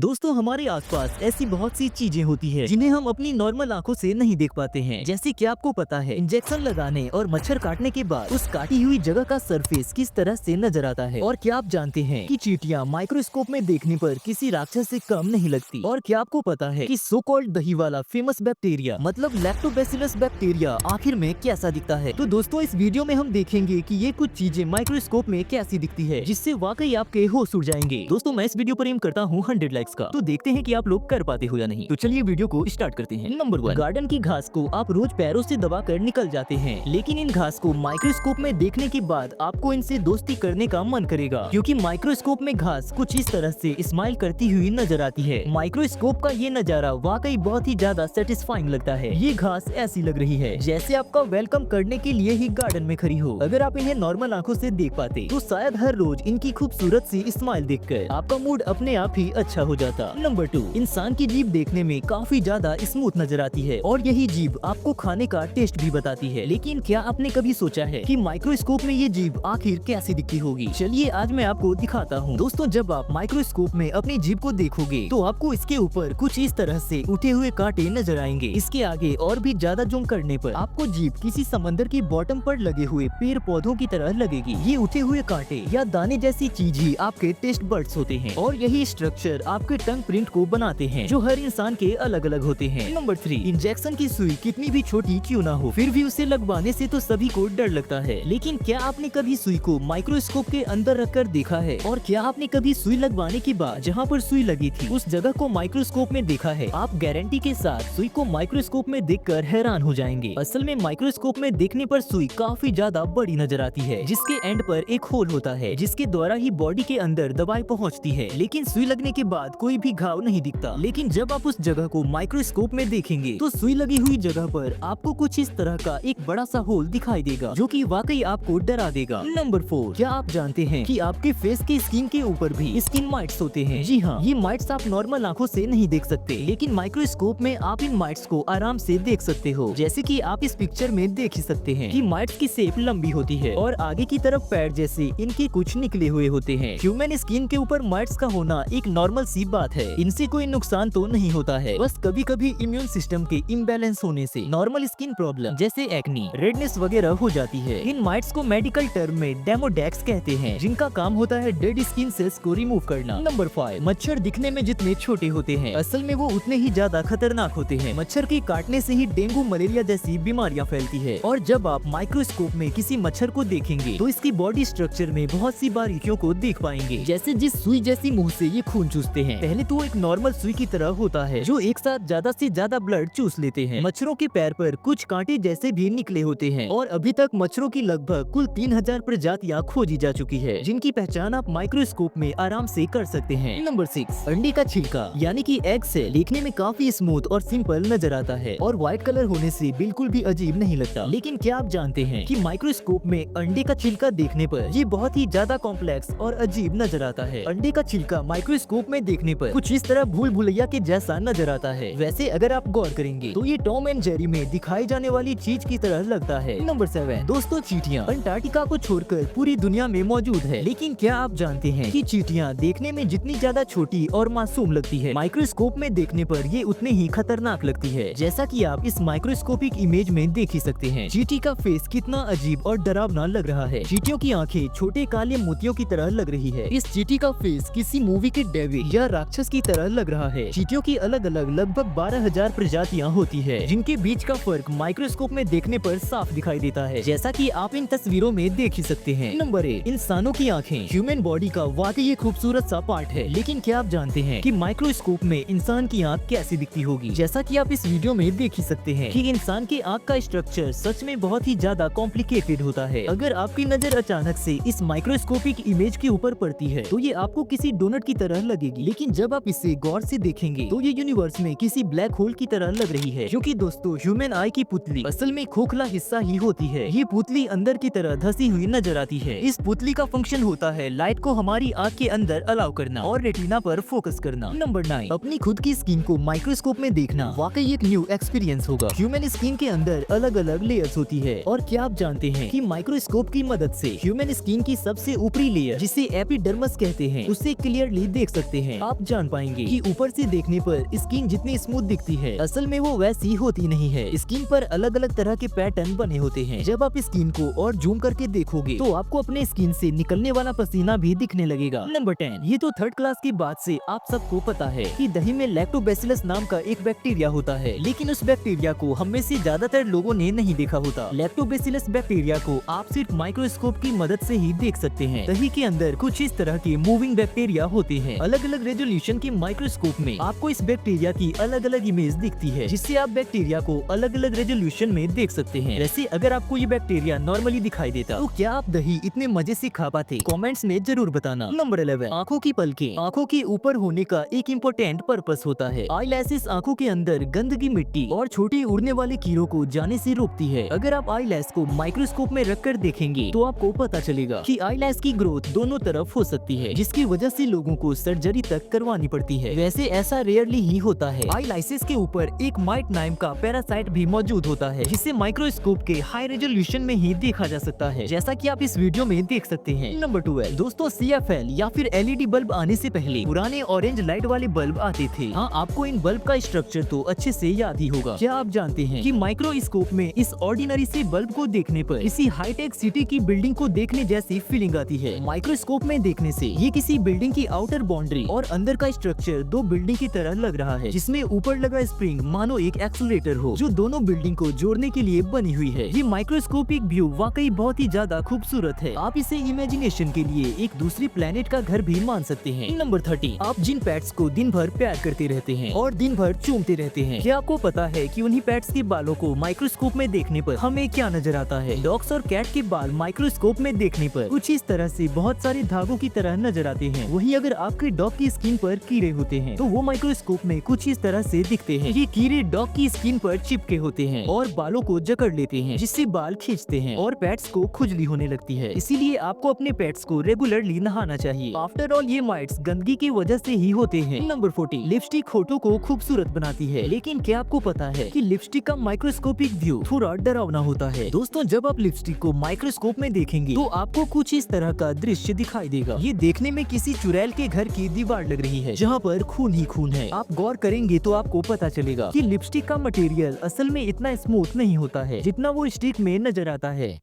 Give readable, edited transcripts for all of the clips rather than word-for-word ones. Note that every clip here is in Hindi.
दोस्तों हमारे आसपास ऐसी बहुत सी चीजें होती है जिन्हें हम अपनी नॉर्मल आंखों से नहीं देख पाते हैं। जैसे कि आपको पता है इंजेक्शन लगाने और मच्छर काटने के बाद उस काटी हुई जगह का सरफेस किस तरह से नजर आता है। और क्या आप जानते हैं कि चींटियां माइक्रोस्कोप में देखने पर किसी राक्षस से कम नहीं लगती। और क्या आपको पता है कि सो कॉल्ड दही वाला फेमस बैक्टीरिया मतलब लैक्टोबैसिलस बैक्टीरिया आखिर में कैसा दिखता है। तो दोस्तों इस वीडियो में हम देखेंगे कि ये कुछ चीजें माइक्रोस्कोप में कैसी दिखती है जिससे वाकई आपके होश उड़ जाएंगे। दोस्तों मैं इस वीडियो पर एम करता हूँ 100 लाइक्स का, तो देखते हैं कि आप लोग कर पाते हो या नहीं। तो चलिए वीडियो को स्टार्ट करते हैं। नंबर 1, गार्डन की घास को आप रोज पैरों से दबाकर निकल जाते हैं, लेकिन इन घास को माइक्रोस्कोप में देखने के बाद आपको इनसे दोस्ती करने का मन करेगा, क्योंकि माइक्रोस्कोप में घास कुछ इस तरह से स्माइल करती हुई नजर आती है। माइक्रोस्कोप का ये नजारा वाकई बहुत ही ज्यादा सेटिस्फाइंग लगता है। ये घास ऐसी लग रही है जैसे आपका वेलकम करने के लिए ही गार्डन में खड़ी हो। अगर आप इन्हें नॉर्मल आंखों से देख पाते तो शायद हर रोज इनकी खूबसूरत सी स्माइल देखकर आपका मूड अपने आप ही अच्छा हो जाता। नंबर 2, इंसान की जीभ देखने में काफी ज्यादा स्मूथ नजर आती है और यही जीभ आपको खाने का टेस्ट भी बताती है। लेकिन क्या आपने कभी सोचा है कि माइक्रोस्कोप में ये जीभ आखिर कैसी दिखती होगी? चलिए आज मैं आपको दिखाता हूँ। दोस्तों जब आप माइक्रोस्कोप में अपनी जीभ को देखोगे तो आपको इसके ऊपर कुछ इस तरह से उठे हुए कांटे नजर आएंगे। इसके आगे और भी ज्यादा जूम करने पर आपको जीभ किसी समंदर की बॉटम पर लगे हुए पेड़ पौधों की तरह लगेगी। ये उठे हुए कांटे या दाने जैसी चीज ही आपके टेस्ट बड्स होते हैं और यही स्ट्रक्चर आपके टंग प्रिंट को बनाते हैं जो हर इंसान के अलग अलग होते हैं। नंबर 3, इंजेक्शन की सुई कितनी भी छोटी क्यों ना हो फिर भी उसे लगवाने से तो सभी को डर लगता है। लेकिन क्या आपने कभी सुई को माइक्रोस्कोप के अंदर रखकर देखा है? और क्या आपने कभी सुई लगवाने के बाद जहाँ पर सुई लगी थी उस जगह को माइक्रोस्कोप में देखा है? आप गारंटी के साथ सुई को माइक्रोस्कोप में देखकर हैरान हो जाएंगे। असल में माइक्रोस्कोप में देखने पर सुई काफी ज्यादा बड़ी नजर आती है, जिसके एंड पर एक होल होता है जिसके द्वारा ही बॉडी के अंदर दवाई पहुँचती है। लेकिन सुई लगने के बाद कोई भी घाव नहीं दिखता। लेकिन जब आप उस जगह को माइक्रोस्कोप में देखेंगे तो सुई लगी हुई जगह पर आपको कुछ इस तरह का एक बड़ा सा होल दिखाई देगा जो कि वाकई आपको डरा देगा। नंबर 4, क्या आप जानते हैं कि आपके फेस की स्किन के ऊपर भी स्किन माइट्स होते हैं? जी हाँ, ये माइट्स आप नॉर्मल आंखों से नहीं देख सकते, लेकिन माइक्रोस्कोप में आप इन माइट्स को आराम से देख सकते हो। जैसे कि आप इस पिक्चर में देख ही सकते हैं कि माइट्स की शेप लंबी होती है और आगे की तरफ पैर जैसे इनके कुछ निकले हुए होते हैं। ह्यूमन स्किन के ऊपर माइट्स का होना एक नॉर्मल सी बात है, इनसे कोई नुकसान तो नहीं होता है। बस कभी कभी इम्यून सिस्टम के इम्बैलेंस होने से नॉर्मल स्किन प्रॉब्लम जैसे एक्नी, रेडनेस वगैरह हो जाती है। इन माइट्स को मेडिकल टर्म में डेमोडेक्स कहते हैं, जिनका काम होता है डेड स्किन सेल्स को रिमूव करना। नंबर 5, मच्छर दिखने में जितने छोटे होते हैं असल में वो उतने ही ज्यादा खतरनाक होते हैं। मच्छर के काटने से ही डेंगू, मलेरिया जैसी बीमारियां फैलती है। और जब आप माइक्रोस्कोप में किसी मच्छर को देखेंगे तो इसकी बॉडी स्ट्रक्चर में बहुत सी बारीकियों को देख पाएंगे, जैसे जिस सुई जैसी मुंह से ये खून चूसते हैं। पहले तो एक नॉर्मल सुई की तरह होता है जो एक साथ ज्यादा से ज्यादा ब्लड चूस लेते हैं। मच्छरों के पैर पर कुछ कांटे जैसे भी निकले होते हैं और अभी तक मच्छरों की लगभग कुल 3000 प्रजातियां खोजी जा चुकी है, जिनकी पहचान आप माइक्रोस्कोप में आराम से कर सकते हैं। नंबर 6, अंडे का छिलका यानी कि एग सेल देखने में काफी स्मूथ और सिंपल नजर आता है और व्हाइट कलर होने से बिल्कुल भी अजीब नहीं लगता। लेकिन क्या आप जानते हैं कि माइक्रोस्कोप में अंडे का छिलका देखने पर ये बहुत ही ज्यादा कॉम्प्लेक्स और अजीब नजर आता है। अंडे का छिलका माइक्रोस्कोप में देखने पर कुछ इस तरह भूल भुलैया के जैसा नजर आता है। वैसे अगर आप गौर करेंगे तो ये टॉम एंड जेरी में दिखाई जाने वाली चीज की तरह लगता है। नंबर 7, दोस्तों चींटियां अंटार्कटिका को छोड़कर पूरी दुनिया में मौजूद है। लेकिन क्या आप जानते हैं कि चींटियां देखने में जितनी ज्यादा छोटी और मासूम लगती है, माइक्रोस्कोप में देखने पर ये उतने ही खतरनाक लगती है, जैसा कि आप इस माइक्रोस्कोपिक इमेज में देख ही सकते हैं। चींटी का फेस कितना अजीब और डरावना लग रहा है। चींटियों की आंखें छोटे काले मोतियों की तरह लग रही है। इस चींटी का फेस किसी मूवी के डेविल या राक्षस की तरह लग रहा है। चींटियों की अलग अलग लगभग 12000 प्रजातियां होती है, जिनके बीच का फर्क माइक्रोस्कोप में देखने पर साफ दिखाई देता है, जैसा कि आप इन तस्वीरों में देख ही सकते हैं। नंबर 8, इंसानों की आंखें ह्यूमन बॉडी का वाकई एक खूबसूरत सा पार्ट है। लेकिन क्या आप जानते हैं कि माइक्रोस्कोप में इंसान की आंख कैसी दिखती होगी? जैसा कि आप इस वीडियो में देख ही सकते हैं कि इंसान की आंख का स्ट्रक्चर सच में बहुत ही ज्यादा कॉम्प्लिकेटेड होता है। अगर आपकी नजर अचानक से इस माइक्रोस्कोपिक इमेज के ऊपर पड़ती है तो ये आपको किसी डोनट की तरह लगेगी, लेकिन जब आप इसे गौर से देखेंगे तो ये यूनिवर्स में किसी ब्लैक होल की तरह लग रही है। क्योंकि दोस्तों ह्यूमन आई की पुतली असल में खोखला हिस्सा ही होती है। ये पुतली अंदर की तरह धसी हुई नजर आती है। इस पुतली का फंक्शन होता है लाइट को हमारी आंख के अंदर अलाउ करना और रेटिना पर फोकस करना। नंबर 9, अपनी खुद की स्किन को माइक्रोस्कोप में देखना वाकई एक न्यू एक्सपीरियंस होगा। ह्यूमन स्किन के अंदर अलग अलग लेयर्स होती है और क्या आप जानते हैं कि माइक्रोस्कोप की मदद से ह्यूमन स्किन की सबसे ऊपरी लेयर जिसे एपिडर्मस कहते हैं उसे क्लियरली देख सकते हैं। आप जान पाएंगे कि ऊपर से देखने पर स्किन जितनी स्मूथ दिखती है, असल में वो वैसी होती नहीं है। स्किन पर अलग अलग तरह के पैटर्न बने होते हैं। जब आप स्किन को और जूम करके देखोगे तो आपको अपने स्किन से निकलने वाला पसीना भी दिखने लगेगा। नंबर 10, ये तो थर्ड क्लास की बात से आप सबको पता है कि दही में लैक्टोबैसिलस नाम का एक बैक्टीरिया होता है, लेकिन उस बैक्टीरिया को हम में से ज्यादातर लोगों ने नहीं देखा होता। लैक्टोबैसिलस बैक्टीरिया को आप सिर्फ माइक्रोस्कोप की मदद से ही देख सकते हैं। दही के अंदर कुछ इस तरह के मूविंग बैक्टीरिया होते हैं। अलग अलग रेजोल्यूशन के माइक्रोस्कोप में आपको इस बैक्टीरिया की अलग अलग इमेज दिखती है, जिससे आप बैक्टीरिया को अलग अलग रेजोल्यूशन में देख सकते हैं। वैसे अगर आपको ये बैक्टीरिया नॉर्मली दिखाई देता तो क्या आप दही इतने मजे से खा पाते? कमेंट्स में जरूर बताना। नंबर 11, आंखों की पलकें। आंखों के ऊपर होने का एक इम्पोर्टेंट पर्पस होता है। आई लैशेस आंखों के अंदर गंदगी, मिट्टी और छोटी उड़ने वाले कीड़ों को जाने से रोकती है। अगर आप आई लैश को माइक्रोस्कोप में रखकर देखेंगे तो आपको पता चलेगा कि आई लैश की ग्रोथ दोनों तरफ हो सकती है, जिसकी वजह से लोगों को सर्जरी तक करवानी पड़ती है। वैसे ऐसा रेयरली ही होता है। आई लैशेस के ऊपर एक माइट नाम का पैरासाइट भी मौजूद होता है, जिसे माइक्रोस्कोप के हाई रेजोल्यूशन में ही देखा जा सकता है, जैसा कि आप इस वीडियो में देख सकते हैं। नंबर 12, दोस्तों CFL या फिर LED बल्ब आने से पहले पुराने ऑरेंज लाइट वाले बल्ब आते थे। हाँ, आपको इन बल्ब का स्ट्रक्चर तो अच्छे से याद ही होगा। क्या आप जानते हैं कि माइक्रोस्कोप में इस ऑर्डिनरी से बल्ब को देखने पर किसी हाईटेक सिटी की बिल्डिंग को देखने जैसी फीलिंग आती है। माइक्रोस्कोप में देखने से ये किसी बिल्डिंग की आउटर बाउंड्री और अंदर का स्ट्रक्चर दो बिल्डिंग की तरह लग रहा है, जिसमें ऊपर लगा स्प्रिंग मानो एक एक्सीलरेटर हो जो दोनों बिल्डिंग को जोड़ने के लिए बनी हुई है। ये माइक्रोस्कोपिक व्यू वाकई बहुत ही ज्यादा खूबसूरत है। आप इसे इमेजिनेशन के लिए एक दूसरी प्लेनेट का घर भी मान सकते हैं। नंबर 30, आप जिन पेट्स को दिन भर प्यार करते रहते हैं और दिन भर चूमते रहते हैं, क्या आपको पता है कि उन्हीं पेट्स के बालों को माइक्रोस्कोप में देखने पर हमें क्या नजर आता है? डॉग्स और कैट के बाल माइक्रोस्कोप में देखने पर कुछ इस तरह से बहुत सारे धागों की तरह नजर आते हैं। वहीं अगर आपके डॉग की स्किन पर कीड़े होते हैं तो वो माइक्रोस्कोप में कुछ इस तरह से दिखते हैं। ये कीड़े डॉग की स्किन पर चिपके होते हैं और बालों को जकड़ लेते हैं, जिससे बाल खींचते हैं और पेट्स को खुजली होने लगती है। इसीलिए आपको अपने पेट्स को रेगुलरली नहाना चाहिए। आफ्टर ऑल ये माइट्स गंदगी की वजह से ही होते हैं। नंबर 40, लिपस्टिक होठों को खूबसूरत बनाती है, लेकिन क्या आपको पता है कि लिपस्टिक का माइक्रोस्कोपिक व्यू थोड़ा डरावना होता है? दोस्तों, जब आप लिपस्टिक को माइक्रोस्कोप में देखेंगे तो आपको कुछ इस तरह का दृश्य दिखाई देगा। ये देखने में किसी चुड़ैल के घर की दीवार लग रही है, जहाँ पर खून ही खून है। आप गौर करेंगे तो आपको पता चलेगा कि लिपस्टिक का मटेरियल असल में इतना स्मूथ नहीं होता है जितना वो स्टिक में नजर आता है।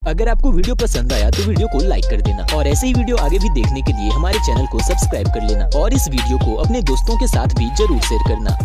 अगर आपको वीडियो पसंद आया तो वीडियो को लाइक कर देना और ऐसे ही वीडियो आगे भी देखने के लिए हमारे चैनल को सब्सक्राइब कर लेना और इस वीडियो को अपने दोस्तों के साथ भी जरूर शेयर करना।